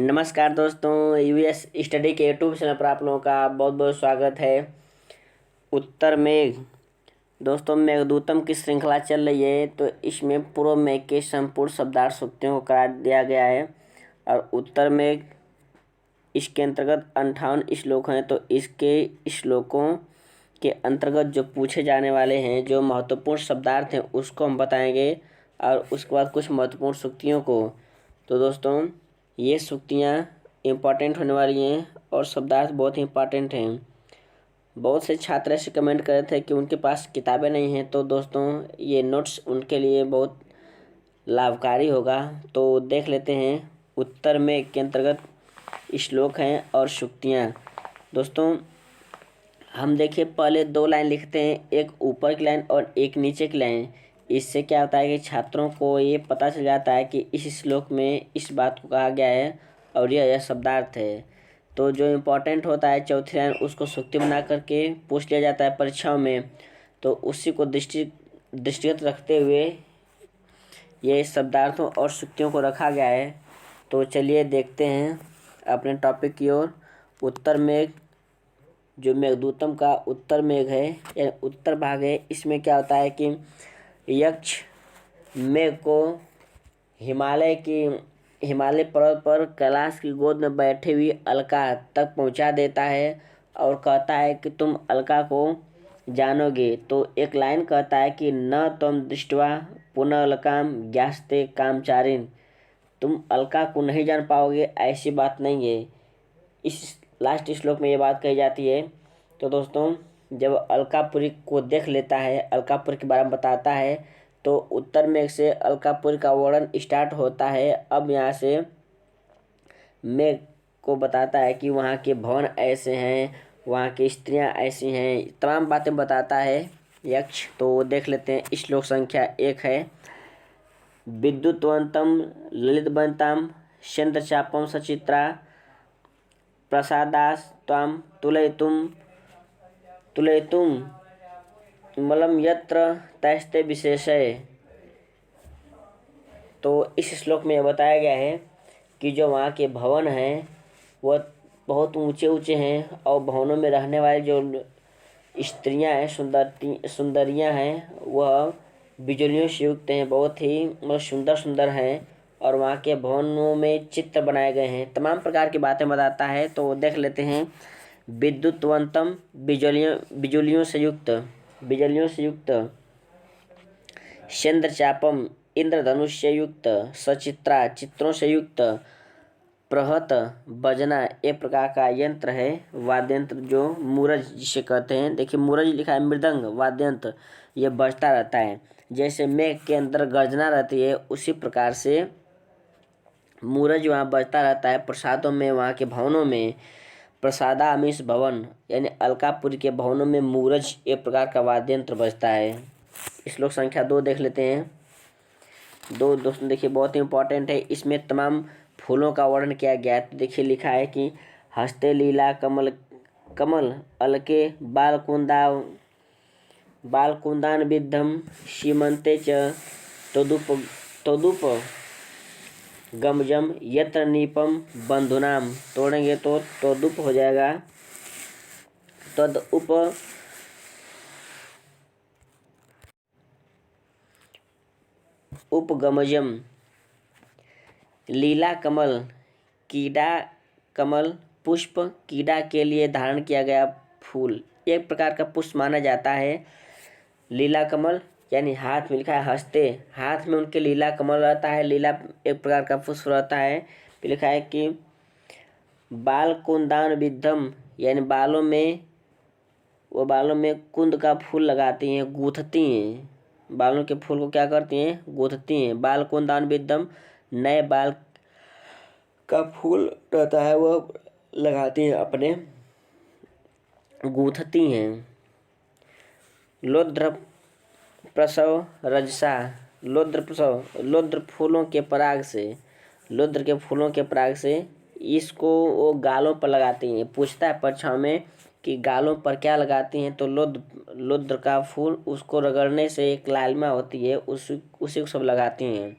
नमस्कार दोस्तों, US study के यूट्यूब चैनल पर आप लोगों का बहुत बहुत स्वागत है। उत्तर मेघ दोस्तों, मेघदूतम की श्रृंखला चल रही है, तो इसमें पूर्व मेघ के संपूर्ण शब्दार्थ सूक्तियों को करार दिया गया है। और उत्तर मेघ इसके अंतर्गत 58 श्लोक हैं। तो इसके श्लोकों के अंतर्गत जो पूछे जाने वाले हैं, जो महत्वपूर्ण शब्दार्थ हैं, उसको हम बताएंगे और उसके बाद कुछ महत्वपूर्ण सूक्तियों को। तो दोस्तों, ये सूक्तियाँ इम्पॉर्टेंट होने वाली हैं और शब्दार्थ बहुत ही इम्पॉर्टेंट हैं। बहुत से छात्र ऐसे कमेंट कर रहे थे कि उनके पास किताबें नहीं हैं, तो दोस्तों ये नोट्स उनके लिए बहुत लाभकारी होगा। तो देख लेते हैं उत्तर में के अंतर्गत श्लोक हैं और सूक्तियाँ। दोस्तों, हम देखिए पहले 2 लाइन लिखते हैं, एक ऊपर की लाइन और एक नीचे की लाइन। इससे क्या होता है कि छात्रों को ये पता चल जाता है कि इस श्लोक में इस बात को कहा गया है और यह शब्दार्थ है। तो जो इम्पोर्टेंट होता है चौथी लाइन, उसको सूक्ति बना करके पूछ लिया जाता है परीक्षाओं में। तो उसी को दृष्टिगत रखते हुए ये शब्दार्थों और सूक्तियों को रखा गया है। तो चलिए देखते हैं अपने टॉपिक की ओर। उत्तर मेघ, जो मेघदूतम का उत्तर मेघ है या उत्तर भाग है, इसमें क्या होता है कि यक्ष मेघ को हिमालय पर्वत पर कैलाश की गोद में बैठी हुई अलका तक पहुंचा देता है और कहता है कि तुम अलका को जानोगे। तो एक लाइन कहता है कि न तुम दृष्ट्वा पुनः अलकाम ज्ञास्ते कामचारिण, तुम अलका को नहीं जान पाओगे, ऐसी बात नहीं है। इस लास्ट श्लोक में ये बात कही जाती है। तो दोस्तों, जब अलकापुरी को देख लेता है, अलकापुरी के बारे में बताता है, तो उत्तर मेघ से अलकापुरी का वर्णन स्टार्ट होता है। अब यहाँ से मेघ को बताता है कि वहाँ के भवन ऐसे हैं, वहाँ की स्त्रियाँ ऐसी हैं, तमाम बातें बताता है यक्ष। तो देख लेते हैं। श्लोक संख्या 1 है, विद्युत्वंतम ललितवंताम चंद्रचापम सचित्रा प्रसादास्त्वां तुलयितुं मलम यत्र तैस्ते विशेषय। तो इस श्लोक में यह बताया गया है कि जो वहाँ के भवन हैं वह बहुत ऊंचे ऊंचे हैं और भवनों में रहने वाली जो स्त्रियां हैं, सुंदरियां हैं, वह बिजलियों से युक्त हैं, बहुत ही सुंदर सुंदर हैं। और वहाँ के भवनों में चित्र बनाए गए हैं, तमाम प्रकार की बातें बताता है। तो देख लेते हैं। विद्युतवंतम, बिजलियों से युक्त, चंद्रचापम, इंद्रधनुष से युक्त, सचित्रा, चित्रों से युक्त, प्रहत, बजना एक प्रकार का यंत्र है, वाद्य यंत्र, जो मूरज जिसे कहते हैं। देखिए मूरज लिखा है, मृदंग वाद्य यंत्र, यह बजता रहता है। जैसे मेघ के अंदर गर्जना रहती है, उसी प्रकार से मूरज वहाँ बजता रहता है प्रसादों में, वहाँ के भवनों में। प्रसादामीश भवन यानी अलकापुरी के भवनों में मूरज एक प्रकार का वाद्य यंत्र बजता है। श्लोक संख्या 2 देख लेते हैं। 2 दोस्तों देखिए बहुत ही इंपॉर्टेंट है। इसमें तमाम फूलों का वर्णन किया गया है। तो देखिए लिखा है कि हस्ते लीला कमल अलके बालकुंदान विद्धम सीमंते च तदुप गमजम यत्र नीपम बंधुनाम। तोड़ेंगे तो तदुप हो जाएगा, उपगमजम। लीला कमल, कीड़ा कमल, पुष्प, कीड़ा के लिए धारण किया गया फूल, एक प्रकार का पुष्प माना जाता है। लीला कमल यानी हाथ में लिखा है हस्ते, हाथ में उनके लीला कमल रहता है, लीला एक प्रकार का पुष्प रहता है। फिर लिखा है कि बाल कुंदान विद्धम यानी बालों में कुंद का फूल लगाती हैं, गूंथती हैं। बालों के फूल को क्या करती हैं? गूंथती हैं। बाल कुंदान विद्धम, नए बाल का फूल रहता है, वह लगाती हैं, अपने गूंथती हैं। लौद्र प्रसव रजसा, लौद्र फूलों के पराग से इसको वो गालों पर लगाती हैं। पूछता है परीक्षा में कि गालों पर क्या लगाती हैं, तो लौद्र का फूल, उसको रगड़ने से एक लालिमा होती है, उसी को सब लगाती हैं।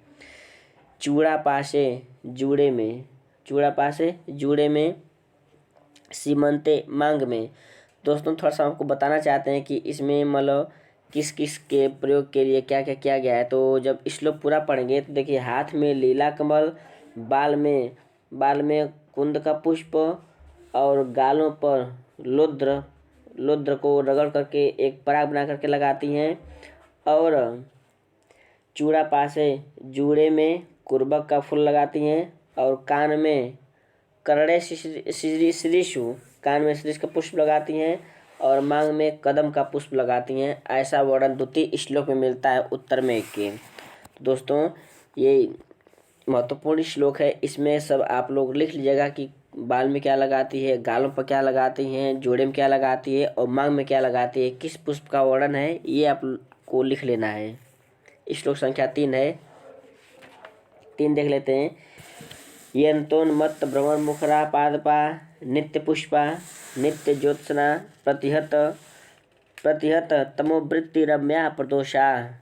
चूड़ा पाशे, जूड़े में, चूड़ापासे जूड़े में, सीमंते मांग में। दोस्तों थोड़ा सा आपको बताना चाहते हैं कि इसमें मतलब किस किस के प्रयोग के लिए क्या क्या किया गया है। तो जब श्लोक पूरा पढ़ेंगे तो देखिए, हाथ में लीला कमल, बाल में कुंद का पुष्प, और गालों पर लोद्र को रगड़ करके एक पराग बना करके लगाती हैं, और चूड़ापासे जूड़े में कुर्बक का फूल लगाती हैं, और कान में करड़े शिरीषु, कान में शीरीष का पुष्प लगाती हैं, और मांग में कदम का पुष्प लगाती हैं। ऐसा वर्णन द्वितीय श्लोक में मिलता है उत्तर में के। तो दोस्तों ये महत्वपूर्ण श्लोक है, इसमें सब आप लोग लिख लीजिएगा कि बाल में क्या लगाती है, गालों पर क्या लगाती हैं, जोड़े में क्या लगाती है, और मांग में क्या लगाती है, किस पुष्प का वर्णन है, ये आपको लिख लेना है। श्लोक संख्या 3 है, 3 देख लेते हैं। यंतोन्मत्त भ्रमण मुखरा पादपा, नित्य पुष्पा, नित्य ज्योत्सना, प्रतिहत तमोवृत्ति रम्या प्रदोषा।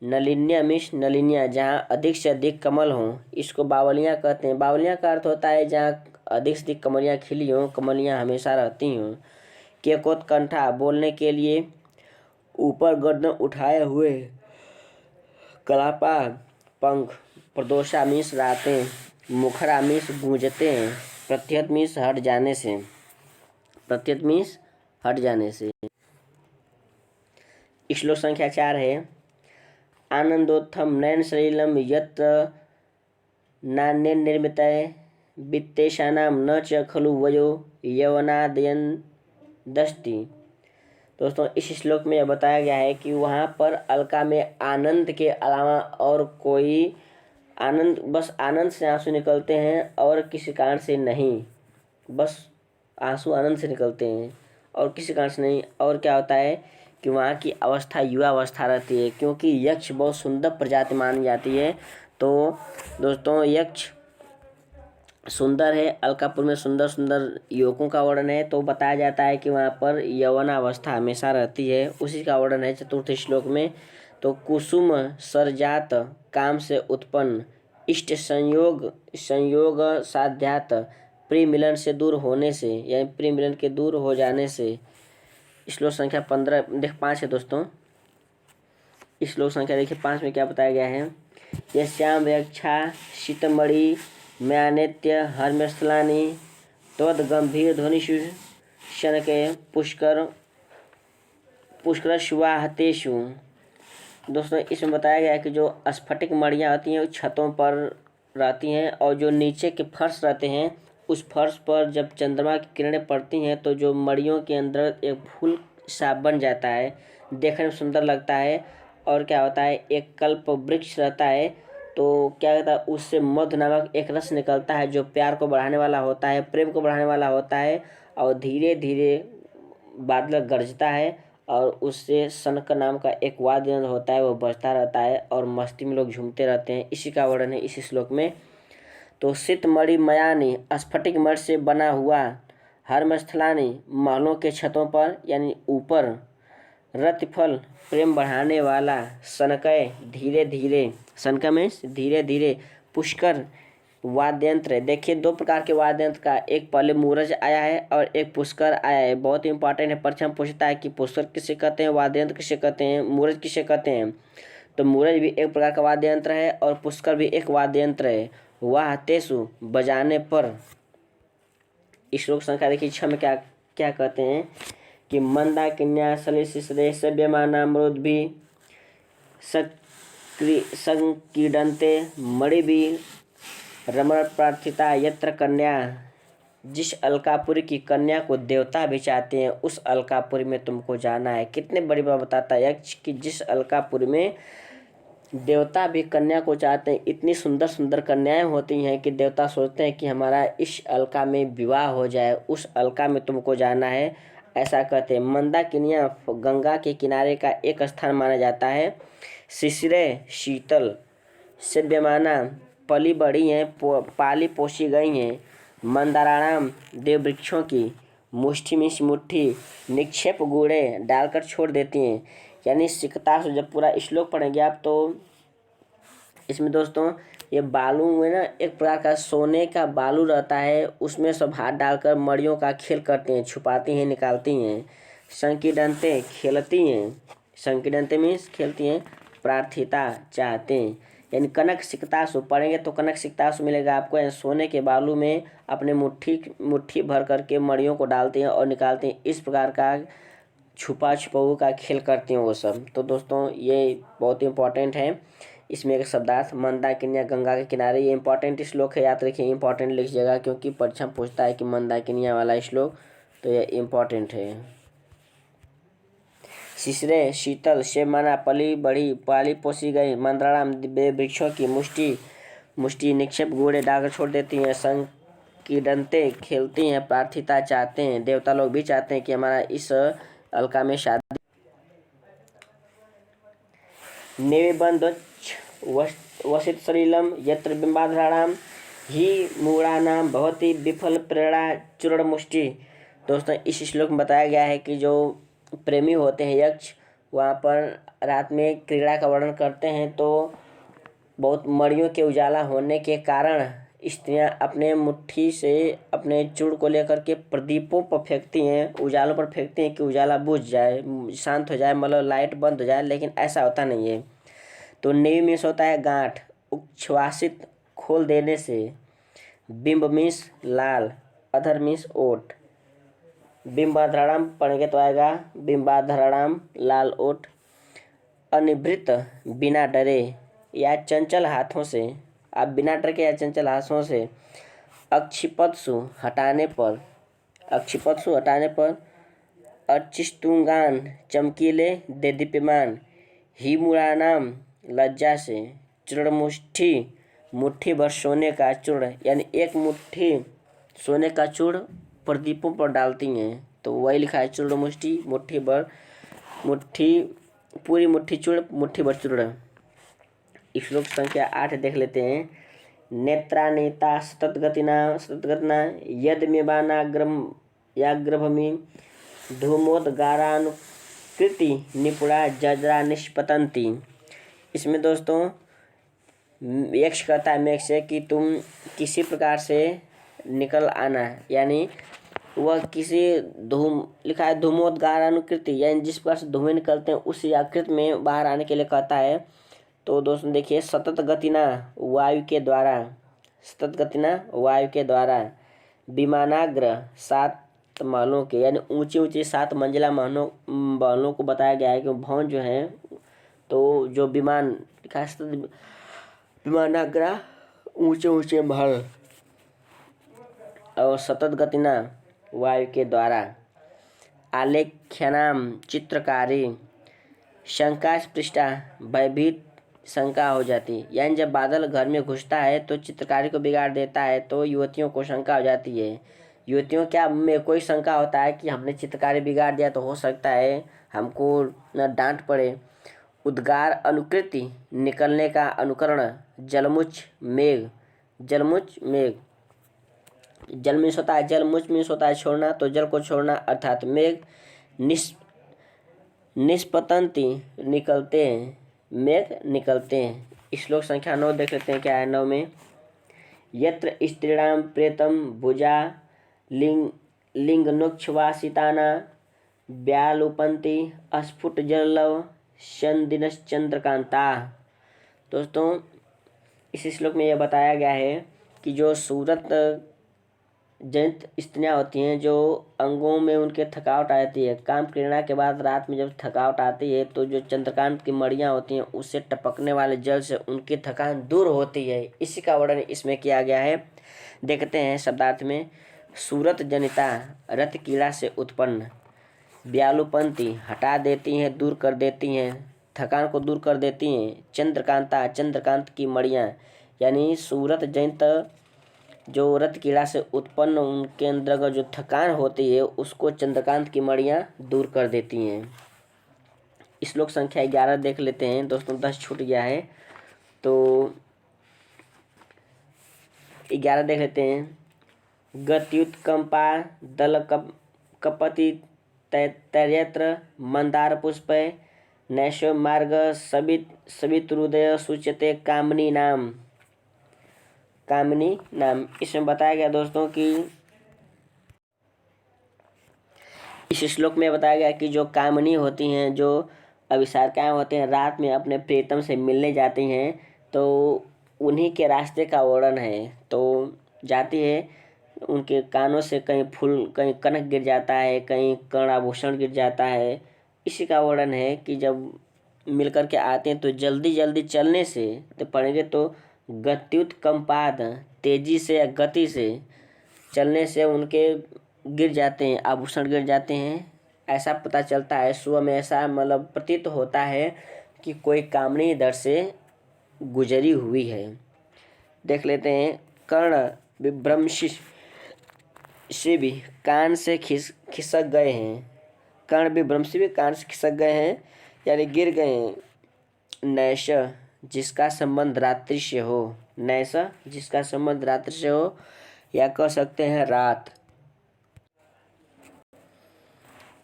नलिन्या मिश, नलिन्या जहाँ अधिक से अधिक कमल हों, इसको बावलियाँ कहते हैं। बावलियाँ का अर्थ होता है जहाँ अधिक से अधिक कमलियाँ खिली हों, कमलियाँ हमेशा रहती हों। केकोत्कंठा बोलने के लिए ऊपर गर्दन उठाए हुए, कलापा पंख, प्रदोषा मीस रातें, मुखरा मीस गूंजते हैं, प्रत्यहत मीस हट जाने से, प्रत्यहत मीस हट जाने से। श्लोक संख्या 4 है। आनंदोत्थम नयन सलिलम यत्र नान्य निर्मितय, वित्तेशानाम न च खलु वयो यवनादयन दष्टि। दोस्तों इस श्लोक में यह बताया गया है कि वहाँ पर अलका में आनंद के अलावा और कोई बस आनंद से आंसू निकलते हैं और किसी कारण से नहीं, बस आंसू आनंद से निकलते हैं और किसी कारण से नहीं। और क्या होता है कि वहाँ की अवस्था युवा अवस्था रहती है, क्योंकि यक्ष बहुत सुंदर प्रजाति मानी जाती है। तो दोस्तों यक्ष सुंदर है, अलकापुर में सुंदर सुंदर युवकों का वर्णन है। तो बताया जाता है कि वहाँ पर यौवनावस्था हमेशा रहती है, उसी का वर्णन है चतुर्थ श्लोक में। तो कुसुम सरजात काम से उत्पन्न, इष्ट संयोग साध्यात, प्रिय मिलन से दूर होने से, यानी प्रिय मिलन के दूर हो जाने से। श्लोक संख्या 5 है दोस्तों। श्लोक संख्या देखिए 5 में क्या बताया गया है। यस्याम व्याख्या शीतमणि म्यानेत्य हर्म्यस्थलानि, त्वद्गंभीर ध्वनिषु शनके पुष्कर शुवाहतेषु। दोस्तों इसमें बताया गया है कि जो स्फटिक मणियाँ होती हैं वो छतों पर रहती हैं, और जो नीचे के फर्श रहते हैं उस फर्श पर जब चंद्रमा की किरणें पड़ती हैं तो जो मड़ियों के अंदर एक फूल सा बन जाता है, देखने में सुंदर लगता है। और क्या होता है, एक कल्प वृक्ष रहता है, तो क्या कहता है उससे मधु नामक एक रस निकलता है जो प्यार को बढ़ाने वाला होता है, प्रेम को बढ़ाने वाला होता है। और धीरे धीरे बादल गरजता है और उससे शनक नाम का एक वाद्य यंत्र होता है, वो बजता रहता है और मस्ती में लोग झूमते रहते हैं। इसी का वर्णन है इसी श्लोक में। तो शीतमणि मयानी, स्फटिक मणि से बना हुआ, हर्मस्थलानी महलों के छतों पर यानी ऊपर, रतिफल प्रेम बढ़ाने वाला, सनकय धीरे धीरे, सनका में धीरे धीरे, पुष्कर वाद्यंत्र। देखिए 2 प्रकार के वाद्यंत्र का, एक पहले मूरज आया है और एक पुष्कर आया है। बहुत इंपॉर्टेंट है, परीक्षा में पूछता है कि पुष्कर किसे कहते हैं, वाद्यंत्र किसे कहते हैं, मूरज किसे कहते हैं। तो मूरज भी एक प्रकार का वाद्य यंत्र है और पुष्कर भी एक वाद्य यंत्र है। वह तेसु बजाने पर। श्लोक संख्या देखिए 6 में क्या क्या कहते हैं कि मंदा कन्या सलिशिश्रे सभ्यमाना मृद्भि संकीडन्ते मणिभि रमण प्रार्थिता यत्र कन्या। जिस अलकापुरी की कन्या को देवता भी चाहते हैं उस अलकापुरी में तुमको जाना है। कितने बड़ी बात बताता है यक्ष कि जिस अलकापुरी में देवता भी कन्या को चाहते हैं, इतनी सुंदर सुंदर कन्याएं होती हैं कि देवता सोचते हैं कि हमारा इस अलका में विवाह हो जाए, उस अलका में तुमको जाना है, ऐसा कहते हैं। मंदाकिनियाँ गंगा के किनारे का एक स्थान माना जाता है। शिशिरे शीतल, सेव्यमाना पली बड़ी हैं, पाली पोसी गई हैं। मंदाराणाम देव वृक्षों की, मुष्टि में मुट्ठी, निक्षेप गुड़े डालकर छोड़ देती हैं। यानी सिकता से जब पूरा श्लोक पढ़ेंगे आप तो इसमें दोस्तों ये बालू में ना एक प्रकार का सोने का बालू रहता है, उसमें सब हाथ डालकर मड़ियों का खेल करती हैं, छुपाती हैं, निकालती हैं। संकीडनते खेलती हैं, संकीडनते मीन्स खेलती हैं। प्रार्थिता चाहते हैं, यानी कनक सिकतासु पढ़ेंगे तो कनक सिकतासु मिलेगा आपको। यानी सोने के बालू में अपने मुट्ठी मुट्ठी भर करके मड़ियों को डालते हैं और निकालते हैं। इस प्रकार का छुपा छुपाऊ का खेल करते हैं वो सब। तो दोस्तों ये बहुत इंपॉर्टेंट है। इसमें एक शब्दार्थ मंदाकिनियाँ गंगा के किनारे, ये इंपॉर्टेंट श्लोक है, याद रखिए, इंपॉर्टेंट लिखिएगा क्योंकि परीक्षा पूछता है कि मंदाकिनियाँ वाला श्लोक, तो ये इंपॉर्टेंट है। शिशिरे शीतल से माना पली बढ़ी पाली पोसी गई, मंत्राणाम वृक्षों की मुष्टि मुष्टि निक्षेप गोड़े डालकर छोड़ देती हैं। संकीर्णते खेलती हैं, प्रार्थिता चाहते हैं, देवता लोग भी चाहते हैं कि हमारा इस अलका में शादी। निबंध वसित सलिलम यत्र बिंबाधाराम ही मूढ़ानाम भवती विफल प्रेरणा चूर्ण मुष्टि। दोस्तों इस श्लोक में बताया गया है कि जो प्रेमी होते हैं यक्ष, वहाँ पर रात में क्रीड़ा का वर्णन करते हैं तो बहुत मड़ियों के उजाला होने के कारण स्त्रियां अपने मुट्ठी से अपने चूड़ को लेकर के प्रदीपों पर फेंकती हैं, उजालों पर फेंकती हैं कि उजाला बुझ जाए, शांत हो जाए, मतलब लाइट बंद हो जाए, लेकिन ऐसा होता नहीं है। तो नेवी मीन्स होता है गांठ, उच्छ्वासित खोल देने से। बिंब मीन्स लाल, अधर मीन्स ओट। बिंबाधराणाम पढ़ेंगे तो आएगा बिंबाधराणाम लाल ओट। अनिवृत्त बिना डरे या चंचल हाथों से, आप बिना डर के या चंचल हाथों से। अक्षिपत्सु हटाने पर, अक्षिपत्सु हटाने पर। अर्चिष्टुंगान चमकीले देदीप्यमान। हिमुरानाम लज्जा से। चूर्ण मुष्टि मुट्ठी भर सोने का चूर्ण, यानी एक मुट्ठी सोने का चूर्ण प्रदीपों पर डालती हैं, तो वही लिखा है चूर्ण मुष्टि मुट्ठी भर, मुट्ठी पूरी मुट्ठी चूर्ण मुट्ठी भर चूर्ण। श्लोक संख्या 8 देख लेते हैं। नेत्रानेता सततगतिना यदमेवानाग्रम याग्रभमी धूमोदगारानुकृति निपुणा जजरा निष्पतंती। इसमें दोस्तों यक्ष कहता है मेघ से कि तुम किसी प्रकार से निकल आना, यानी वह किसी धूम लिखा है धूमोदगारानुकृति, यानी जिस प्रकार से धुएं निकलते हैं उसी आकृति में बाहर आने के लिए कहता है। तो दोस्तों देखिए, सतत गतिना वायु के द्वारा, सतत गतिना वायु के द्वारा। विमानाग्र 7 महलों के, यानी ऊंची ऊंची 7 मंजिला महलों को बताया गया है कि भवन जो है, तो जो विमान लिखा है सतत विमानाग्र ऊंचे ऊंचे महल, और सतत गतिना वायु के द्वारा। आलेख्यानाम चित्रकारी शंका स्पृष्टा भयभीत शंका हो जाती, यानी जब बादल घर में घुसता है तो चित्रकारी को बिगाड़ देता है, तो युवतियों को शंका हो जाती है। युवतियों क्या में कोई शंका होता है कि हमने चित्रकारी बिगाड़ दिया तो हो सकता है हमको न डांट पड़े। उद्गार अनुकृति निकलने का अनुकरण। जलमुच मेघ, जलमुच मेघ, जल मीन्स होता है जल, मुच मीन्स होता है छोड़ना, तो जल को छोड़ना अर्थात मेघ। निष्पतंती निकलते हैं, मेघ निकलते हैं। श्लोक संख्या 9 देख लेते हैं क्या है 9 में। यत्र स्त्रीणाम प्रेतम भुजा लिंगनुक्षवासिताना व्यालुपंती अस्फुट जललव चंद्रकांता। दोस्तों इस श्लोक में यह बताया गया है कि जो सूरत जनित स्त्रियाँ होती हैं, जो अंगों में उनके थकावट आती है, काम क्रीड़ा के बाद रात में जब थकावट आती है तो जो चंद्रकांत की मड़ियाँ होती हैं उससे टपकने वाले जल से उनकी थकान दूर होती है। इसी का वर्णन इसमें किया गया है। देखते हैं शब्दार्थ में। सूरत जनिता रत कीड़ा से उत्पन्न। व्यालुपंती हटा देती हैं, दूर कर देती हैं, थकान को दूर कर देती हैं। चंद्रकांता चंद्रकांत की मड़ियाँ, यानी सूरत जनित जो रत कीड़ा से उत्पन्न उनके अंदर जो थकान होती है उसको चंद्रकांत की मड़ियाँ दूर कर देती हैं। श्लोक संख्या 11 देख लेते हैं दोस्तों, 10 छूट गया है तो 11 देख लेते हैं। गत्युत्कंपा दल कपति तैर्यत्र मंदार पुष्प नैशो मार्ग सवितरुदय सूच्यते कामनी नाम। कामिनी नाम। इसमें बताया गया दोस्तों कि इस श्लोक में बताया गया कि जो कामिनी होती हैं, जो अभिसारिकाएँ होते हैं, रात में अपने प्रियतम से मिलने जाती हैं तो उन्हीं के रास्ते का वर्णन है। तो जाती है, उनके कानों से कहीं फूल, कहीं कनक गिर जाता है, कहीं कर्णाभूषण गिर जाता है। इसी का वर्णन है कि जब मिल कर के आते हैं तो जल्दी जल्दी चलने से, तो पढ़ेंगे तो गत्युत कंपाद, तेजी से या गति से चलने से उनके गिर जाते हैं, आभूषण गिर जाते हैं, ऐसा पता चलता है। सुबह में ऐसा मतलब प्रतीत होता है कि कोई कामनी इधर से गुजरी हुई है। देख लेते हैं। कर्ण विभ्रमशी से भी कान से खिसक गए हैं। कर्ण विभ्रम से भी कान से खिसक गए हैं, यानी गिर गए हैं। नैश, जिसका संबंध रात्रि से हो, नैश जिसका संबंध रात्रि से हो, या कह सकते हैं रात।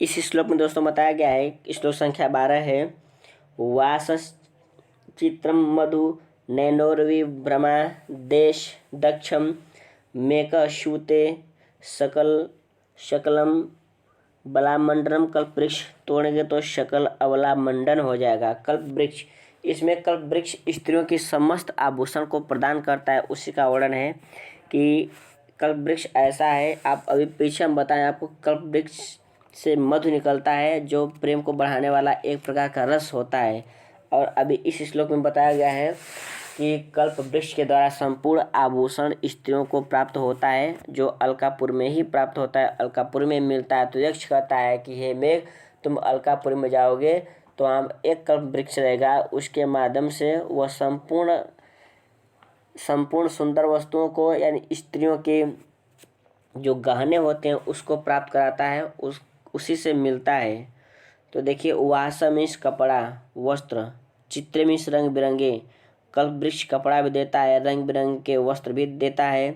इस श्लोक में दोस्तों बताया गया है, श्लोक संख्या 12 है। वासस चित्रम मधु नैनोर्विभ्रमा देश दक्षम मेकशूते शकलम बलामंडनम। कल्प वृक्ष तोड़ेंगे तो शकल अवलामंडन हो जाएगा। कल्प वृक्ष, इसमें कल्प वृक्ष स्त्रियों की समस्त आभूषण को प्रदान करता है। उसी का वर्णन है कि कल्प वृक्ष ऐसा है, आप अभी पीछे हम बताएं आपको, कल्प वृक्ष से मधु निकलता है जो प्रेम को बढ़ाने वाला एक प्रकार का रस होता है। और अभी इस श्लोक में बताया गया है कि कल्प वृक्ष के द्वारा संपूर्ण आभूषण स्त्रियों को प्राप्त होता है, जो अलकापुर में ही प्राप्त होता है, अलकापुर में मिलता है। तो यक्ष कहता है कि हे मेघ, तुम अलकापुर में जाओगे तो वहाँ एक कल्प वृक्ष रहेगा, उसके माध्यम से वह संपूर्ण सुंदर वस्तुओं को, यानी स्त्रियों के जो गहने होते हैं उसको प्राप्त कराता है, उसी से मिलता है। तो देखिए, उवासा मीन्स कपड़ा, वस्त्र, चित्र मीन्स रंग बिरंगे, कल्प वृक्ष कपड़ा भी देता है, रंग बिरंग के वस्त्र भी देता है।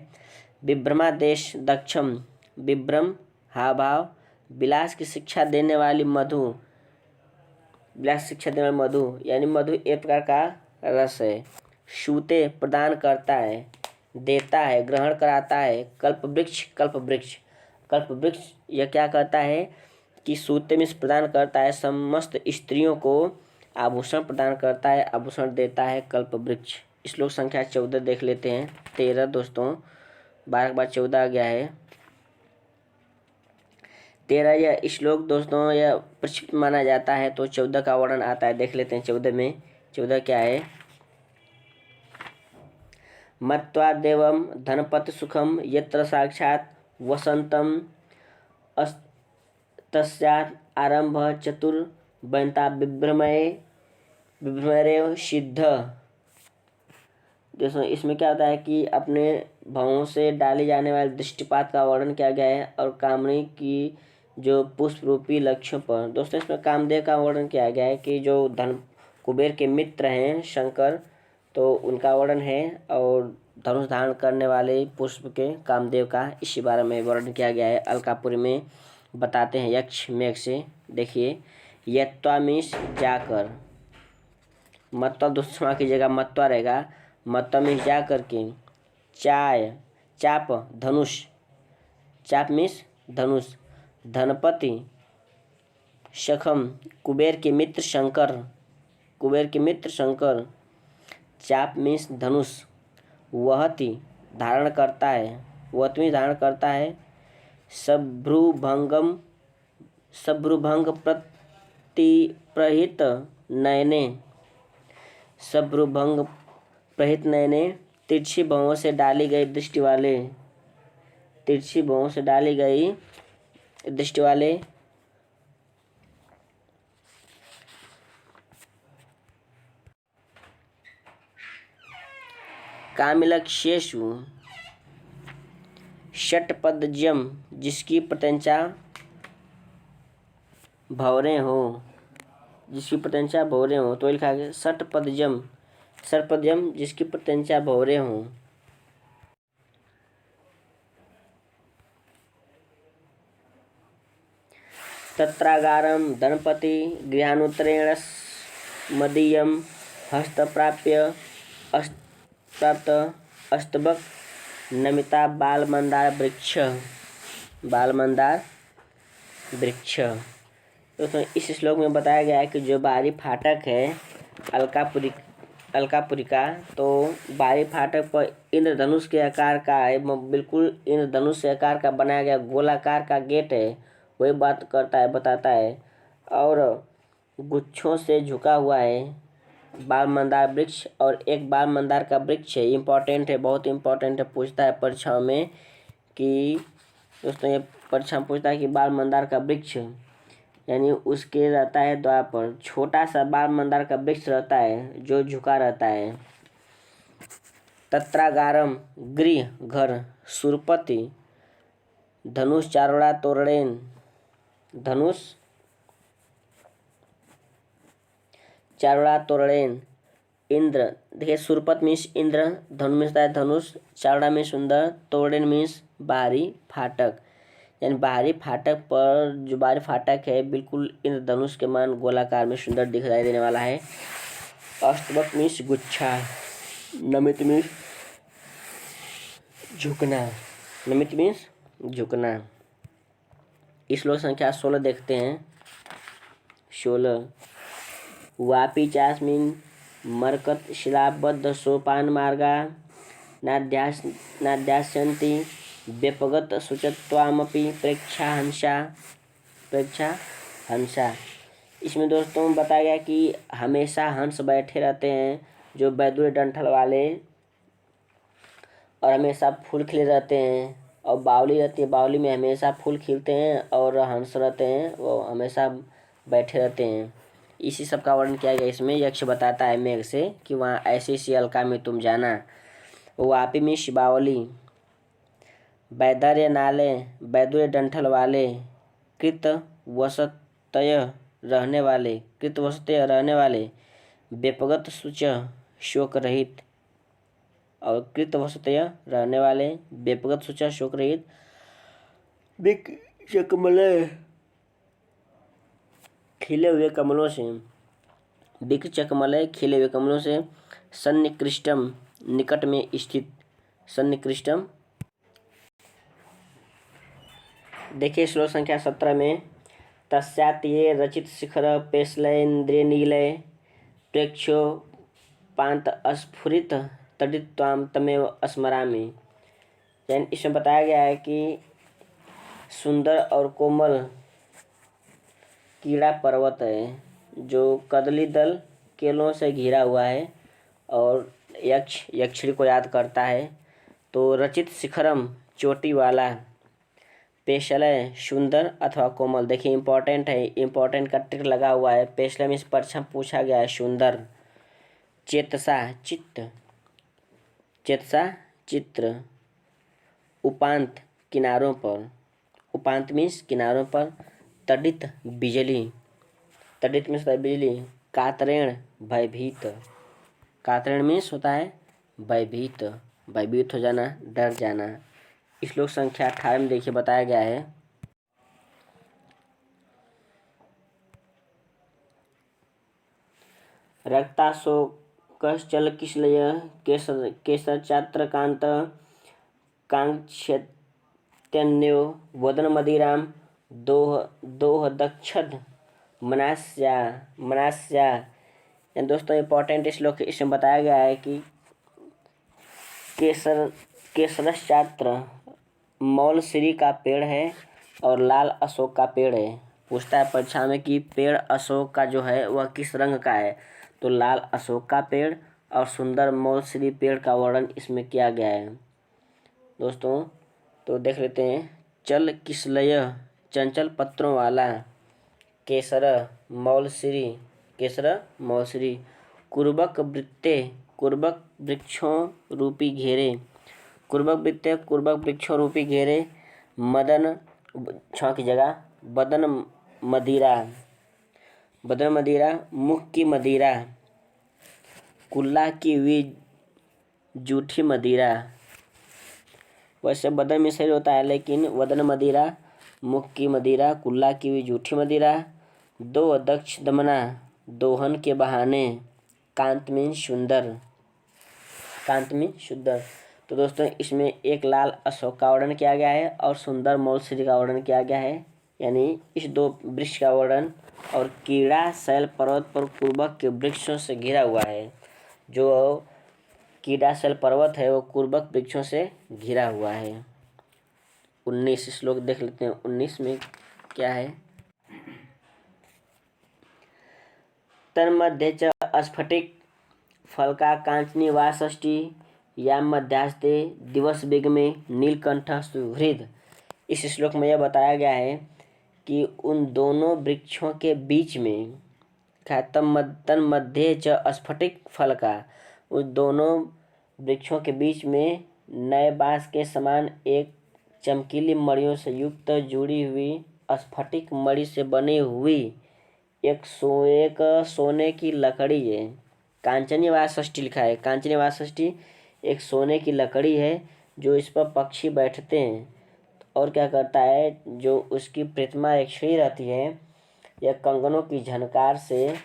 विभ्रमा देश दक्षम, विभ्रम हाव भाव, विलास की शिक्षा देने वाली मधु, विलास शिक्षा देने वाली मधु, यानी मधु एक प्रकार का रस है। सूते प्रदान करता है, देता है, ग्रहण कराता है। कल्प वृक्ष, कल्प वृक्ष, कल्प वृक्ष यह क्या कहता है कि सूते में प्रदान करता है, समस्त स्त्रियों को आभूषण प्रदान करता है, आभूषण देता है कल्प वृक्ष। श्लोक संख्या 14 देख लेते हैं। 13 दोस्तों, 12 के बाद 14 आ गया है। 13 यह श्लोक दोस्तों यह प्रक्षिप्त माना जाता है, तो 14 का वर्णन आता है। देख लेते हैं 14 में। 14 क्या है? मत्वा देवम धनपति सुखम यत्र साक्षात वसंतम तस्यात् आरंभ चतुर्वंता विभ्रमरेव सिद्ध। दोस्तों इसमें क्या होता है कि अपने भावों से डाली जाने वाले दृष्टिपात का वर्णन किया गया है, और कामनी की जो पुष्प रूपी लक्ष्यों पर। दोस्तों इसमें कामदेव का वर्णन किया गया है कि जो धन कुबेर के मित्र हैं शंकर, तो उनका वर्णन है, और धनुष धारण करने वाले पुष्प के कामदेव का इसी बारे में वर्णन किया गया है। अलकापुरी में बताते हैं यक्ष मेघ से। देखिए, यत्वा मीन्स जाकर, मत्वा दोस्तों की जगह मत्वा रहेगा, मत्वा मीन्स जा करके। चाप धनुष, चाप मीन्स धनुष। धनपति शखम, कुबेर के मित्र शंकर, कुबेर के मित्र शंकर। चाप मीन्स धनुष। वहति धारण करता है, वहति मीन्स धारण करता है। सभ्रुभंग प्रहित नयने, सभ्रुभंग प्रहित नयने, तिरछी भौहों से डाली गई दृष्टि वाले, तिरछी भौहों से डाली गई दृष्टि वाले। कामिलक्षेषु षट्पदज्यम, जिसकी प्रत्यंचा भौरें हो, जिसकी प्रत्यंचा भौरें हो। तो लिखा गया षट्पदज्यम, षट्पदज्यम जिसकी प्रत्यंचा भौरें हो। तत्रागारम धनपति गृहानुत्तरेण मदीयम हस्तप्राप्य प्राप्त अस्तबक नमिता बाल मंदार वृक्ष, बाल मंदार वृक्ष। दोस्तों इस श्लोक में बताया गया है कि जो बाहरी फाटक है अलकापुरी का, तो बाहरी फाटक पर इंद्रधनुष के आकार का है, बिल्कुल इंद्रधनुष के आकार का बनाया गया गोलाकार का गेट है, वही बात करता है, बताता है। और गुच्छों से झुका हुआ है बाल मंदार वृक्ष, और एक बाल मंदार का वृक्ष है। इम्पोर्टेंट है, बहुत इम्पोर्टेंट है, पूछता है परीक्षाओं में कि दोस्तों ये परीक्षा में पूछता है कि बाल मंदार का वृक्ष, यानी उसके रहता है द्वार पर छोटा सा बाल मंदार का वृक्ष रहता है जो झुका रहता है। तत्रागारम गृह घर, सुरपति धनुष चारोड़ा तोरणेन, धनुष चारोड़ा तोरणेन इंद्र। देखिए सुरपत मीन्स इंद्र, धनु मीन्स धनुष, चारोड़ा मीन्स सुंदर, तोरणेन मीन्स बाहरी फाटक, यानी बाहरी फाटक पर जो बाहरी फाटक है बिल्कुल इंद्रधनुष के मान गोलाकार में सुंदर दिखाई देने वाला है। अष्टवक मीन्स गुच्छा, नमित मीन्स झुकना, नमित मीन्स झुकना। श्लोक संख्या 16 देखते हैं। 16 वापी चास्मिन मरकत शिलाबद्ध सोपान मार्गा नाद्यास्यन्ति व्यपगत शुचत्वामपि प्रेक्षा हंसा। इसमें दोस्तों बताया गया कि हमेशा हंस बैठे रहते हैं जो बैदुर डंठल वाले, और हमेशा फूल खिले रहते हैं, और बावली रहती है, बावली में हमेशा फूल खिलते हैं, और हंस रहते हैं वो हमेशा बैठे रहते हैं। इसी सब का वर्णन किया गया इसमें। यक्ष बताता है मेघ से कि वहाँ ऐसी सी अलका में तुम जाना। वापी में शिवावली, बैदर्य नाले बैदुर डंठल वाले, कृत वसतय रहने वाले, व्यपगत शुच शोक रहित, और कृत वसतय रहने वाले व्यपगत शुच शोक रहित, विकचकमलय खिले हुए कमलों से, विकचकमलय खिले हुए कमलों से, सन्निकृष्टम निकट में स्थित, सन्निकृष्टम। देखिए श्लोक संख्या 17 में तस्यात् ये रचित शिखर पेशलैन्द्रिय नीलय प्रेक्षो पांत अस्फुरित तडित्वाम तमेव स्मरामि। यानी इसमें बताया गया है कि सुंदर और कोमल कीड़ा पर्वत है जो कदली दल केलों से घिरा हुआ है, और यक्षिणी को याद करता है। तो रचित शिखरम चोटी वाला, पेशलय सुंदर अथवा कोमल। देखिए इम्पोर्टेंट है, इम्पोर्टेंट का टिक लगा हुआ है। पेशलय में इस परीक्षा पूछा गया है सुंदर। चेतसा चित्र, उपांत किनारों पर, उपांत मीन्स किनारों पर, तडित बिजली, तडित मीन्स बिजली, कातरेण भयभीत, कातरेण मीन्स होता है भयभीत, भयभीत हो जाना, डर जाना। श्लोक संख्या 18 में देखिए बताया गया है। रक्ताशोकश्चल किशलय केशरचात्रकांत कांक्षत्यन्यो वदन मदिराम दोह दक्षद मनास्या। दोस्तों इम्पोर्टेंट श्लोक इसमें बताया गया है कि केशरचात्र मौलश्री का पेड़ है और लाल अशोक का पेड़ है। पूछता है परीक्षा में कि पेड़ अशोक का जो है वह किस रंग का है, तो लाल अशोक का पेड़ और सुंदर मौलश्री पेड़ का वर्णन इसमें किया गया है। दोस्तों तो देख लेते हैं। चल किशलय चंचल पत्रों वाला, केसर मौलश्री, कुर्बक वृत्ते कुर्बक वृक्षों रूपी घेरे, कुर्बक वृत्ते कुर्बक वृक्षों रूपी घेरे, मदन छ की जगह बदन मदिरा मुख की मदिरा, कुल्ला की हुई जूठी मदिरा। वैसे बदन में सही होता है, लेकिन वदन मदिरा, मुख की मदिरा, कुल्ला की हुई जूठी मदिरा, दो दक्ष दमना दोहन के बहाने, कांत में सुंदर, तो तो दोस्तों इसमें एक लाल अशोक का वर्णन किया गया है और सुंदर मौलश्री का वर्णन किया गया है, यानी इस दो वृक्ष का वर्णन। और कीड़ा शैल पर्वत पर कुर्बक के वृक्षों से घिरा हुआ है। जो कीड़ा शैल पर्वत है वो कुर्बक वृक्षों से घिरा हुआ है। 19 श्लोक देख लेते हैं। 19 में क्या है? तन्मध्ये च स्फटिक फलका कांचनी वा षष्ठी या मध्यास्ते दिवस विगमे नीलकंठ सुहृद। इस श्लोक में यह बताया गया है कि उन दोनों वृक्षों के बीच में तन्मध्ये च स्फटिक फल का, उस दोनों वृक्षों के बीच में नए बांस के समान एक चमकीली मड़ियों से युक्त जुड़ी हुई स्फटिक मणि से बनी हुई एक सोने की लकड़ी है। कांचनी वा षष्ठी लिखा है। कांचनी वा षष्ठी एक सोने की लकड़ी है जो इस पर पक्षी बैठते हैं। और क्या करता है, जो उसकी प्रतिमा एक खड़ी रहती है, यह कंगनों की झनकार से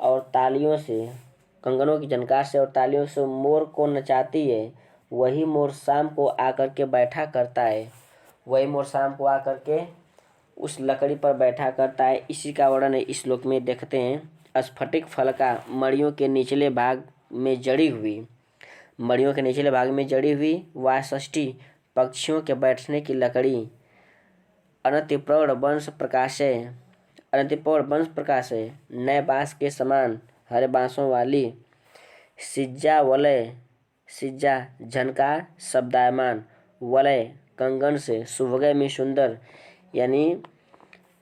और तालियों से मोर को नचाती है। वही मोर शाम को आकर के बैठा करता है। वही मोर शाम को आकर के उस लकड़ी पर बैठा करता है। इसी का वर्णन है इस श्लोक में। देखते हैं। स्फटिक फल का मड़ियों के निचले भाग में जड़ी हुई वा षष्ठी पक्षियों के बैठने की लकड़ी। अनतिप्रौढ़ वंश प्रकाश है। नए बांस के समान हरे बांसों वाली सिज्जा झनकार शब्दायमान, वलय कंगन से, सुभगे में सुंदर, यानी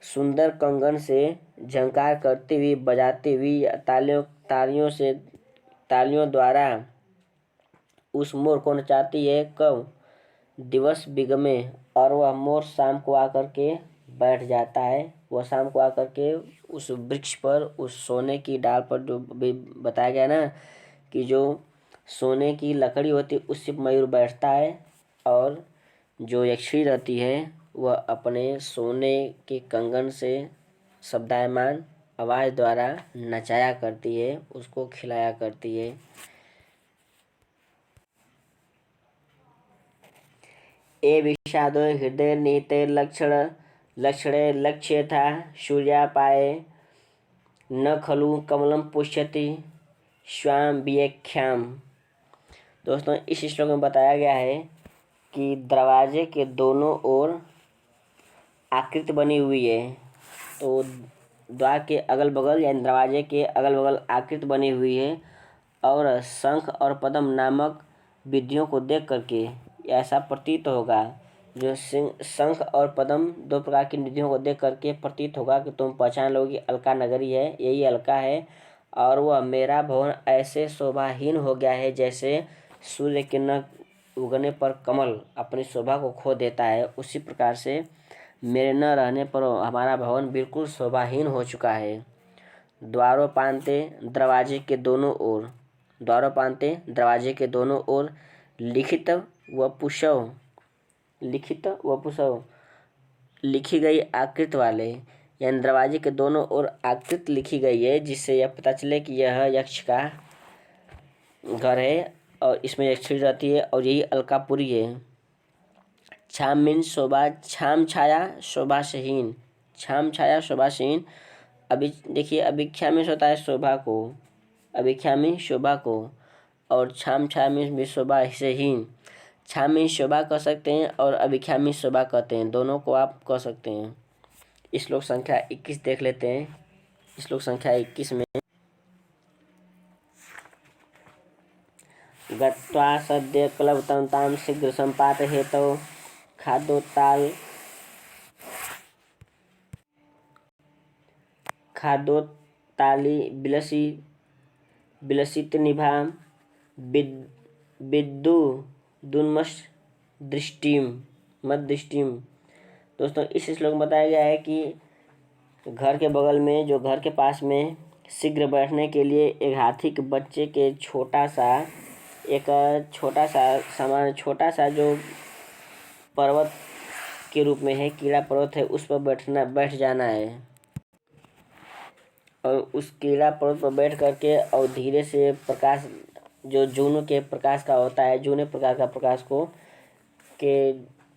सुंदर कंगन से झंकार करती हुई, बजाती हुई तालियों द्वारा उस मोर को नचाती है। कब? दिवस बिगमे, और वह मोर शाम को आकर के बैठ जाता है। वह शाम को आकर के उस वृक्ष पर, उस सोने की डाल पर, जो बताया गया ना कि जो सोने की लकड़ी होती है उससे मयूर बैठता है। और जो यक्षी रहती है वह अपने सोने के कंगन से शब्दायमान आवाज़ द्वारा नचाया करती है, उसको खिलाया करती है। ए विषादो हृदय नीते लक्षणे लक्ष्य था सूर्यापाए न खलु कमलम पुष्यति स्वाम व्याख्याम। दोस्तों इस श्लोक में बताया गया है कि दरवाजे के दोनों ओर आकृति बनी हुई है। तो द्वार के अगल बगल, यानी दरवाजे के अगल बगल आकृति बनी हुई है। और शंख और पद्म नामक विधियों को देख करके ऐसा प्रतीत होगा, जो शंख और पद्म दो प्रकार की विधियों को देख करके प्रतीत होगा कि तुम पहचान लोगे अलका नगरी है, यही अलका है। और वह मेरा भवन ऐसे शोभाहीन हो गया है जैसे सूर्य किरण उगने पर कमल अपनी शोभा को खो देता है। उसी प्रकार से मेरे न रहने पर हमारा भवन बिल्कुल शोभाहीन हो चुका है। द्वारोपांते दरवाजे के दोनों ओर लिखित व पुष्प लिखी गई आकृति वाले, यानी दरवाजे के दोनों ओर आकृति लिखी गई है, जिससे यह पता चले कि यह यक्ष का घर है और इसमें यक्षी रहती है और यही अलकापुरी है। छाम मीन शोभा, छाम छाया शोभाशहीन। अभी देखिए, अभिख्या में होता है शोभा को, अभिख्या में शोभा को, और छाम छाया में भी शोभा से हीन। छाम में शोभा कह सकते हैं और अभिख्या में शोभा कहते हैं, दोनों को आप कह सकते हैं। श्लोक संख्या 21 देख लेते हैं। श्लोक संख्या 21 में गत्वा सद्य क्लवतं तां शीघ्र संपात हेतौ खादोत्ताली विलसित निभा मदृष्टिम। दोस्तों इस श्लोक में बताया गया है कि घर के बगल में, जो घर के पास में शीघ्र बैठने के लिए एक हाथी के बच्चे के छोटा सा जो पर्वत के रूप में है, कीड़ा पर्वत है, उस पर बैठ जाना है। और उस कीड़ा पर्वत पर बैठ करके और धीरे से प्रकाश जो जून के प्रकाश का होता है, जूने प्रकार का प्रकाश को के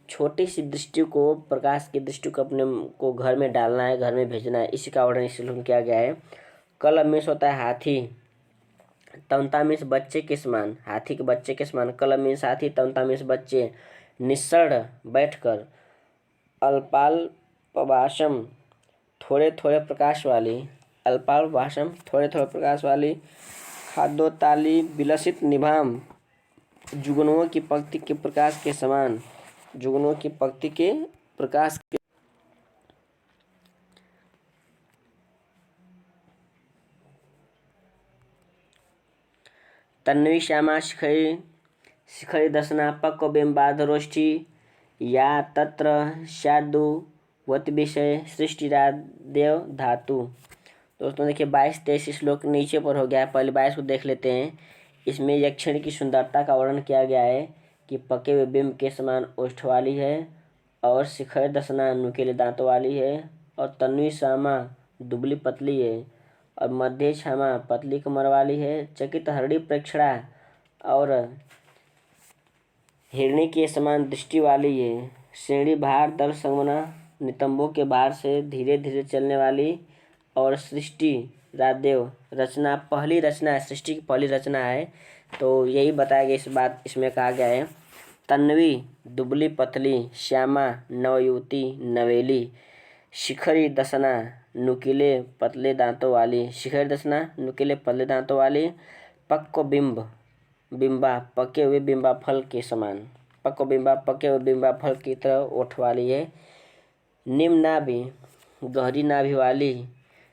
छोटी सी दृष्टि को, प्रकाश की दृष्टि को अपने को घर में डालना है, घर में भेजना है, इसी का वर्णन इस श्लोक में किया गया है। कलम मीन्स होता है हाथी, तंता मीन्स बच्चे के समान, हाथी के बच्चे के समान। कलम मीन्स हाथी, तंता मीन्स बच्चे। निस्सरण बैठकर। अल्पाल्पभाषम थोड़े थोड़े प्रकाश वाली, अल्पाल्पभाषम थोड़े थोड़े प्रकाश वाली। खाद्योताली विलसित निभाम जुगनुओं की पंक्ति के प्रकाश के समान, जुगनुओं की पंक्ति के प्रकाश के। तन्वी श्यामा शिखरी, शिखरी दर्शना पक्वबिंबाधरोष्ठी या तत्र स्यादुवत विषय सृष्टिरादेव धातु। दोस्तों देखिए 22-23 श्लोक नीचे पर हो गया है, पहले 22 को देख लेते हैं। इसमें यक्षिणी की सुंदरता का वर्णन किया गया है कि पके हुए बिंब के समान ओष्ठ वाली है और शिखर दसना नुकीले दांतों वाली है और तन्वी श्यामा दुबली पतली है और मध्य श्यामा पतली कमर वाली है। चकित हरणी प्रेक्षणा और हिरणी के समान दृष्टि वाली है। श्रेणी भार दल संगमना नितंबों के भार से धीरे धीरे चलने वाली और सृष्टि रादेव रचना पहली रचना है, सृष्टि की पहली रचना है। तो यही बताया गया, इस बात इसमें कहा गया है। तन्वी दुबली पतली, श्यामा नवयुवती नवेली, शिखरी दसना नुकीले पतले दांतों वाली, शिखरी दसना नुकीले पतले दांतों वाली। पक्व बिंब बिंबा पके हुए बिंबा फल के समान, पक्व बिंबा पके हुए बिंबा फल की तरह ओठ वाली है। निम्न नाभि गहरी नाभि वाली।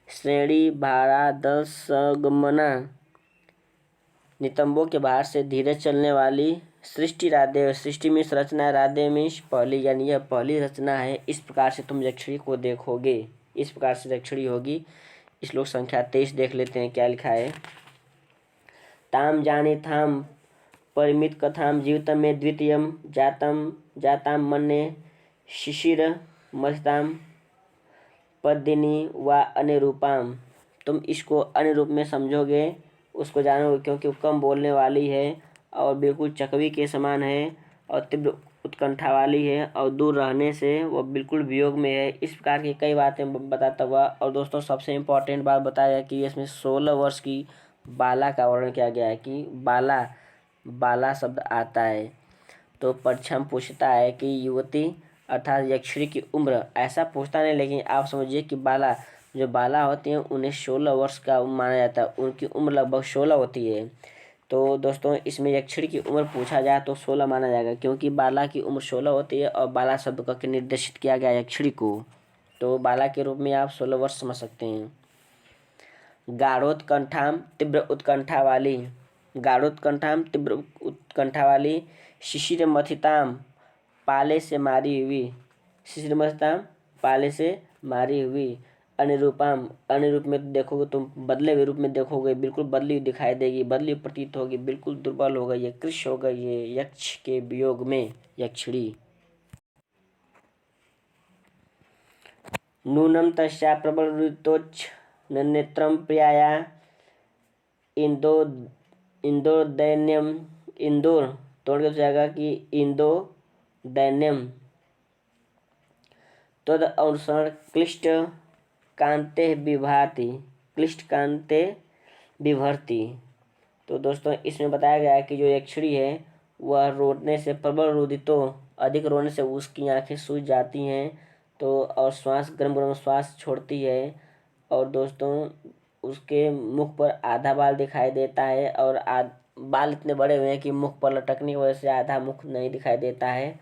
श्रेणी भारा दल संगमना नितंबों के बाहर से धीरे चलने वाली। सृष्टि राधेय, सृष्टि में रचना, राधेय में पहली, यानी यह पहली रचना है। इस प्रकार से तुम यक्षिणी को देखोगे, इस प्रकार से यक्षिणी होगी। श्लोक संख्या 23 देख लेते हैं क्या लिखा है। ताम जानी थाम परिमित कथाम जीवितम में द्वितीयम जातम जाताम मन्ने शिशिर मथिताम पद्दिनी व अनुरूपाम। तुम इसको अन्य रूप में समझोगे, उसको जानोगे, क्योंकि वो कम बोलने वाली है और बिल्कुल चकवी के समान है और तीव्र उत्कंठा वाली है और दूर रहने से वो बिल्कुल वियोग में है। इस प्रकार की कई बातें बताता हुआ, और दोस्तों सबसे इम्पोर्टेंट बात बताया कि इसमें 16 वर्ष की बाला का वर्णन किया गया है कि बाला, बाला शब्द आता है। तो परीक्षा में पूछता है कि युवती अर्थात यक्षिणी की उम्र, ऐसा पूछता नहीं, लेकिन आप समझिए कि बाला, जो बाला होती हैं उन्हें 16 वर्ष का माना जाता है, उनकी उम्र लगभग 16 होती है। तो दोस्तों इसमें यक्षिणी की उम्र पूछा जाए तो 16 माना जाएगा, क्योंकि बाला की उम्र 16 होती है और बाला शब्द करके निर्देशित किया गया यक्षिणी को। तो बाला के रूप में आप 16 वर्ष समझ सकते हैं। गाढ़ोत्कंठाम तीव्र उत्कंठा वाली, गाढ़ोत्कंठाम तीव्र उत्कंठा वाली। शिशिर मथिताम पाले से मारी हुई, शिशिर मथिताम पाले से मारी हुई। अनुरूपाम, अनुरूप में देखोगे तुम बदले हुए रूप में देखोगे, बिल्कुल बदली हुई दिखाई देगी, बदली हुई प्रतीत होगी, बिल्कुल दुर्बल हो गई है, कृश हो गई है यक्ष के वियोग में यक्षिणी। नूनम तस्या प्रबल रुतोच्च नेत्रम प्रियाया इंदो इंदोर दैन्यम, इंदौर तोड़ के जाएगा कि इंदो दैन्यम तद अनुसरण क्लिष्ट कांते विभाति, क्लिष्ट कांते विभर्ति। तो दोस्तों इसमें बताया गया है कि जो यक्षिणी है वह रोने से प्रबल रुदितों, अधिक रोने से उसकी आंखें सूज जाती हैं, तो और श्वास गर्म गर्म श्वास छोड़ती है। और दोस्तों उसके मुख पर आधा बाल दिखाई देता है और बाल इतने बड़े हुए हैं कि मुख पर लटकने की वजह से आधा मुख नहीं दिखाई देता है,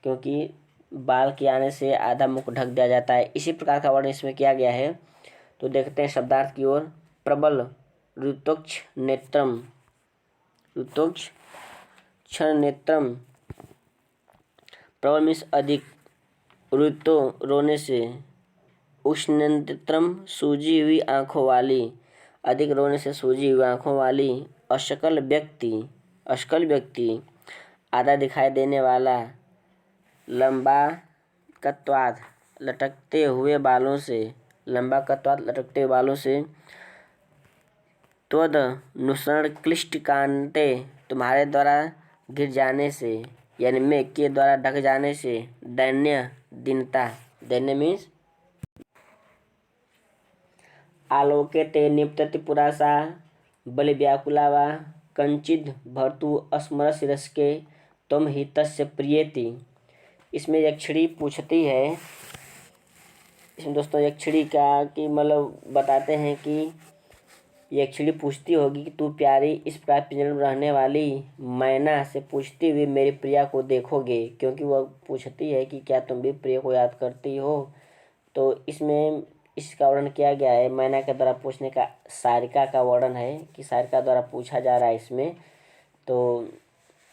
क्योंकि बाल के आने से आधा मुख ढक दिया जाता है। इसी प्रकार का वर्णन इसमें किया गया है। तो देखते हैं शब्दार्थ की ओर। प्रबल ऋतोक्ष नेत्रम, ऋतोक्ष क्षण नेत्रम, प्रबल मीन्स अधिक, ऋतो रोने से, उष्णनेत्रम सूजी हुई आंखों वाली, अधिक रोने से सूजी हुई आंखों वाली। अशकल व्यक्ति, अशकल व्यक्ति आधा दिखाई देने वाला। लंबा कत्वाद लटकते हुए बालों से, लंबा कत्वाद लटकते हुए बालों से। त्वदनुसरण क्लिष्ट कांते, तुम्हारे द्वारा गिर जाने से, यानी मैं के द्वारा ढक जाने से, दैन्य दीनता, दैन्य मीन्स आलोके ते निपतति पुरासा बलिव्याकुला वा कंचिद भर्तु स्मरशिरस्के त्वं हि तस्य प्रियेति। इसमें यक्षिणी पूछती है, इसमें दोस्तों यक्षिणी का कि मतलब बताते हैं कि यक्षिणी पूछती होगी कि तू प्यारी इस प्रकार पिंजरे में रहने वाली मैना से पूछती हुई मेरी प्रिया को देखोगे, क्योंकि वह पूछती है कि क्या तुम भी प्रिय को याद करती हो। तो इसमें इसका वर्णन किया गया है, मैना के द्वारा पूछने का सारिका का वर्णन है कि सारिका द्वारा पूछा जा रहा है इसमें। तो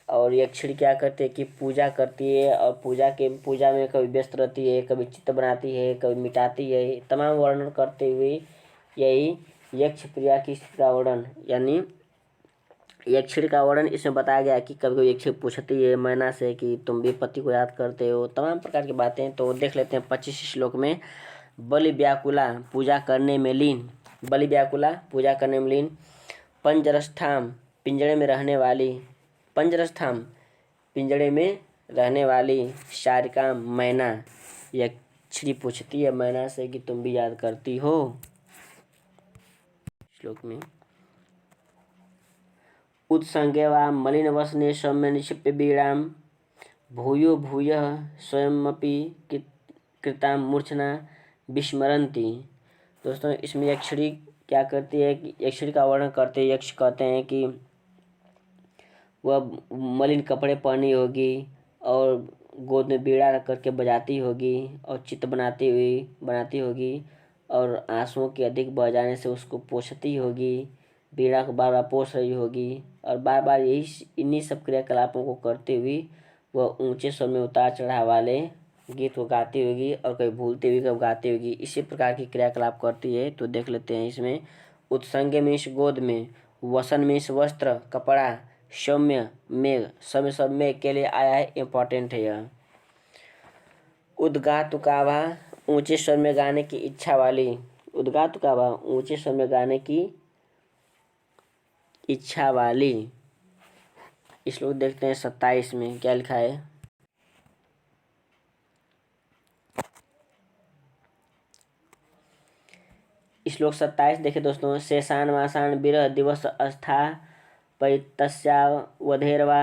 और यक्षिणी क्या करती है कि पूजा करती है, और पूजा में कभी व्यस्त रहती है, कभी चित्र बनाती है, कभी मिटाती है, तमाम वर्णन करते हुए यही यक्ष प्रिया की स्थिति का वर्णन, यानी यक्षिणी का वर्णन इसमें बताया गया कि कभी कभी यक्षिणी पूछती है मैना से कि तुम भी पति को याद करते हो, तमाम प्रकार की बातें। तो देख लेते हैं 25 श्लोक में। बलि व्याकुला पूजा करने में लीन, बलि व्याकुला पूजा करने में लीन, पंजरस्थाम पिंजड़े में रहने वाली, पंजरस्थाम पिंजड़े में रहने वाली, शारिका मैना, यक्षिणी पूछती है मैना से कि तुम भी याद करती हो। श्लोक में उत्संगे वा मलिनवसने सौम्य निक्षिप्य बीड़ां भूयो भूयः स्वयमपि कृतां मूर्छना विस्मरन्ति। दोस्तों इसमें यक्षिणी क्या करती है कि यक्षिणी का वर्णन करते हैं, यक्ष कहते हैं कि वह मलिन कपड़े पहनी होगी और गोद में बीड़ा रख करके बजाती होगी और चित्र बनाती होगी और आंसुओं के अधिक बह जाने से उसको पोंछती होगी, बीड़ा को बार बार पोंछ रही होगी और बार बार इन्हीं सब क्रियाकलापों को करते हुए वह ऊंचे स्वर में उतार चढ़ाव वाले गीत को गाती होगी और कभी भूलती हुई कभी गाती होगी, इसी प्रकार की क्रियाकलाप करती है। तो देख लेते हैं इसमें। उत्संग मीन्स गोद में, वसन मीन्स वस्त्र कपड़ा, सौम्य मेघ, सब मेघ के लिए आया है, इम्पोर्टेंट है यह। उद्गातुकावा ऊंचे स्वर में गाने की इच्छा वाली, उद्गातुकावा ऊंचे स्वर में गाने की इच्छा वाली। इस लोग देखते हैं 27 में क्या लिखा है। श्लोक 27 देखिए दोस्तों। शेषान मासान विरह दिवस अस्था परितस्यावधेर्वा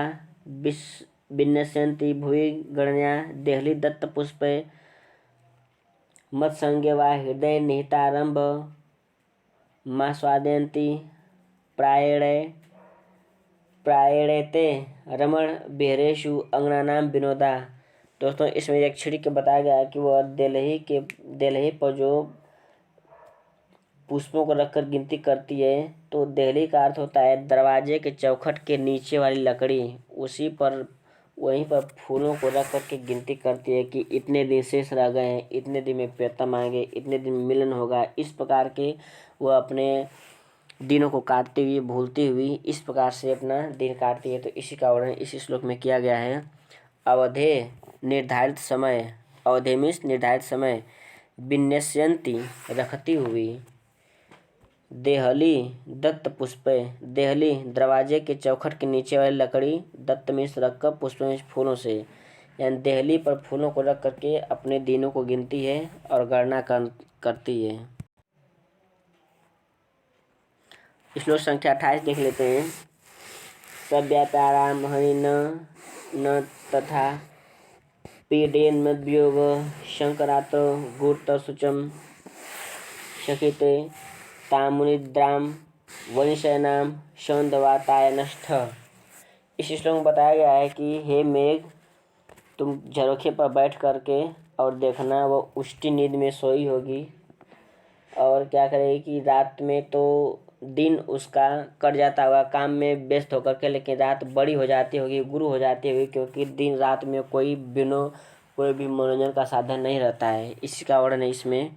विन्यस्यन्ति भुवि गणन्या देहली दत्त पुष्पे मत्संगे वा हृदय निहितारंभ मास्वादयन्ति प्रायेणते रमण बिहरेषु अंगनानां विनोदा। दोस्तों इसमें यक्षिणी के बताया गया है कि वह देहली पर जो पुष्पों को रखकर गिनती करती है। तो देहली का अर्थ होता है दरवाजे के चौखट के नीचे वाली लकड़ी, वहीं पर फूलों को रख कर के गिनती करती है कि इतने दिन शेष रह गए हैं, इतने दिन में प्रियतम आएंगे, इतने दिन में मिलन होगा। इस प्रकार के वह अपने दिनों को काटती हुई भूलती हुई इस प्रकार से अपना दिन काटती है। तो इसी का वर्णन इस श्लोक में किया गया है। अवधे निर्धारित समय, अवधे मीन्स निर्धारित समय, विन्यस्यन्ति रखती हुई, देहली दत्त पुष्पे, देहली दरवाजे के चौखट के नीचे वाली लकड़ी, दत्त मीन्स रखकर, पुष्प मीन्स फूलों से, यानी देहली पर फूलों को रख करके अपने दिनों को गिनती है और गणना करती है। श्लोक संख्या 28 देख लेते हैं। सव्यापाराम हरि न तथा पीडेन मद्वियोग शंकरात्र गुरुतशुचम शकिते तामुनिद्रां वनिशयनां सौंदवातायनस्थ। इस श्लोक में बताया गया है कि हे मेघ, तुम झरोखे पर बैठ करके और देखना वो उष्टी नींद में सोई होगी और क्या करेगी कि रात में तो दिन उसका कट जाता होगा काम में व्यस्त होकर के, लेकिन रात बड़ी हो जाती होगी, गुरु हो जाती होगी, क्योंकि दिन रात में कोई भी मनोरंजन का साधन नहीं रहता है। इसी का वर्णन है इसमें।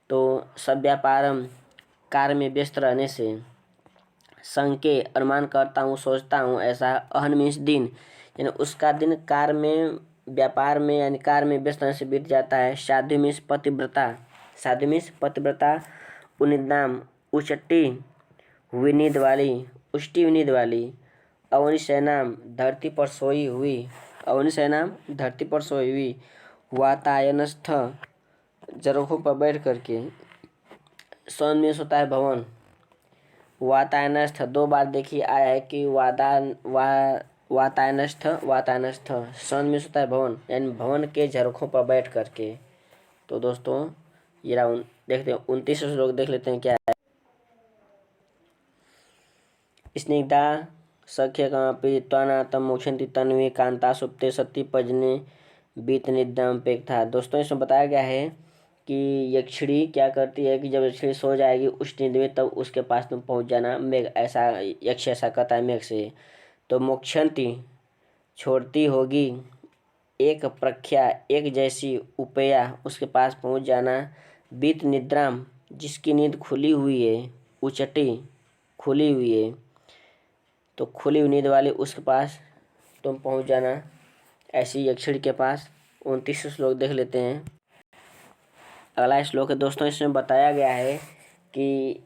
तो सब व्यापारम कार्य में व्यस्त रहने से, संके अनुमान करता हूँ, सोचता हूँ, ऐसा अहन मीन्स दिन, यानी उसका दिन कार्य में व्यापार में यानी कार्य में व्यस्त रहने से बीत जाता है। साध्वी मीन्स पतिव्रता, साध्वी मीन्स पतिव्रता, उनिदाम उचट्टी हुई नींद वाली, उष्टी नींद वाली। अवनी सैनाम धरती पर सोई हुई, अवनी सैनाम धरती पर सोई हुई। वातायनस्थ जरखों पर बैठ करके। सन में होता है भवन। वातायनस्थ 2 बार देखिए आया है कि वातायनस्थ वातायनस्थ। सन में होता है भवन, यानी भवन के झरोखों पर बैठ करके। तो दोस्तों ये रहा देखते हैं 29 श्लोक देख लेते हैं क्या है। स्निग्धा सख्यकमपि त्वनातं मोक्षन्ति तन्वी कांता सुप्ते सती पजने बीत निद्राम पेक था। दोस्तों इसमें बताया गया है कि यक्षिणी क्या करती है कि जब यक्षिणी सो जाएगी उस नींद में, तब उसके पास तुम पहुंच जाना। मेघ ऐसा यक्ष ऐसा कहता है मेघ से। तो मोक्षन्ति छोड़ती होगी, एक प्रख्या एक जैसी, उपया उसके पास पहुंच जाना। बीत निद्राम जिसकी नींद खुली हुई है, उचटी खुली हुई है, तो खुली हुई नींद वाली उसके पास तुम पहुंच जाना, ऐसी यक्षिणी के पास। 29 श्लोक देख लेते हैं। अगला श्लोक है दोस्तों, इसमें बताया गया है कि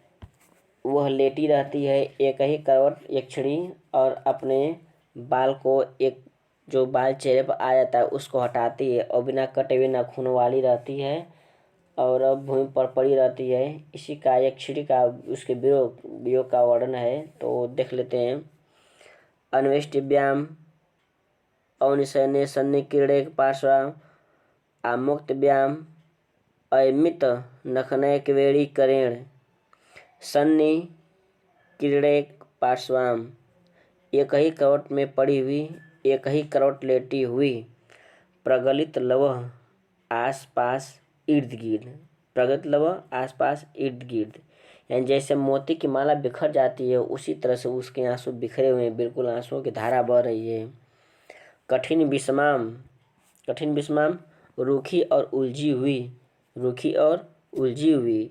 वह लेटी रहती है एक ही करवट यक्षिणी, और अपने बाल को एक जो बाल चेहरे पर आ जाता है उसको हटाती है, और बिना कटे हुए नाखून वाली रहती है, और अब भूमि पर पड़ी रहती है। इसी का यक्षिणी का उसके वियोग का वर्णन है, तो देख लेते हैं। अन्वेष्टिभ्याम अवनिशयने सन्निकीर्णे पार्श्व आमुक्तभ्याम अयमित नखनयकवेणी करेण सन्निकीर्णे पार्श्वाम। एक ही करवट में पड़ी हुई, एक ही करवट लेटी हुई, प्रगलित लवः आसपास इर्द गिर्द, प्रगलित लवः आसपास इर्द गिर्द, यानी जैसे मोती की माला बिखर जाती है उसी तरह से उसके आंसू बिखरे हुए हैं, बिल्कुल आंसुओं की धारा बह रही है। कठिन विषमाम, कठिन विषमाम रूखी और उलझी हुई, रूखी और उलझी हुई।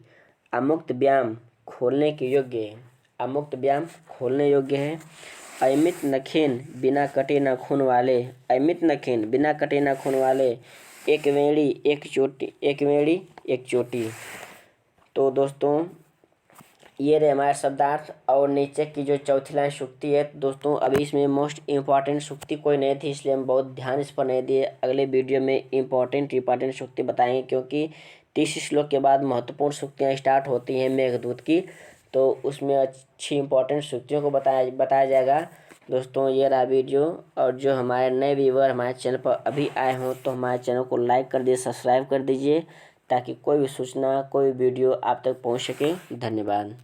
अमुक्त व्याम खोलने के योग्य है, अमुक्त व्याम खोलने योग्य है। अयमित नखीन बिना कटे नाखून वाले, अयमित नखीन बिना कटे नाखून वाले। एक वेड़ी एक चोटी, एक वेड़ी एक चोटी। तो दोस्तों ये रहे हमारे शब्दार्थ, और नीचे की जो चौथी लाइन सूक्ति है दोस्तों, अभी इसमें मोस्ट इम्पॉर्टेंट सूक्ति कोई नहीं थी, इसलिए हम बहुत ध्यान इस पर नहीं दिए। अगले वीडियो में इम्पॉर्टेंट सूक्ति बताएंगे, क्योंकि 30 श्लोक के बाद महत्वपूर्ण सूक्तियाँ स्टार्ट होती हैं मेघदूत की, तो उसमें अच्छी इंपॉर्टेंट सूक्तियों को बताया जाएगा। दोस्तों ये रहा वीडियो, और जो हमारे नए व्यूवर हमारे चैनल पर अभी आए हों तो हमारे चैनल को लाइक कर दीजिए, सब्सक्राइब कर दीजिए, ताकि कोई भी सूचना कोई वीडियो आप तक पहुंच सके। धन्यवाद।